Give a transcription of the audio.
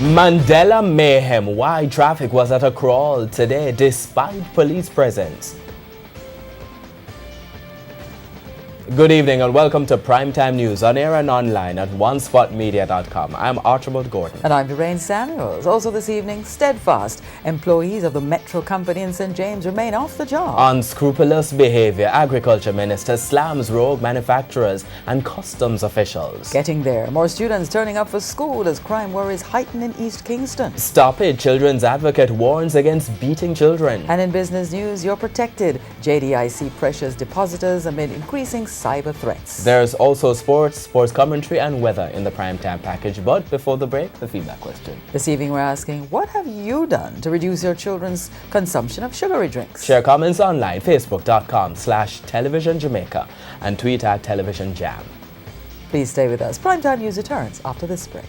Mandela mayhem. Why traffic was at a crawl today despite police presence. Good evening and welcome to Primetime News on air and online at onespotmedia.com. I'm Archibald Gordon. And I'm Lorraine Samuels. Also this evening, steadfast. Employees of the Metro Company in St. James remain off the job. Unscrupulous behavior. Agriculture Minister slams rogue manufacturers and customs officials. Getting there. More students turning up for school as crime worries heighten in East Kingston. Stop it. Children's advocate warns against beating children. And in business news, you're protected. JDIC pressures depositors amid increasing cyber threats. There's also sports commentary and weather in the primetime package. But before the break, the feedback question. This evening we're asking, what have you done to reduce your children's consumption of sugary drinks? Share comments online, facebook.com/television Jamaica and tweet at television jam. Please stay with us. Primetime News returns after this break.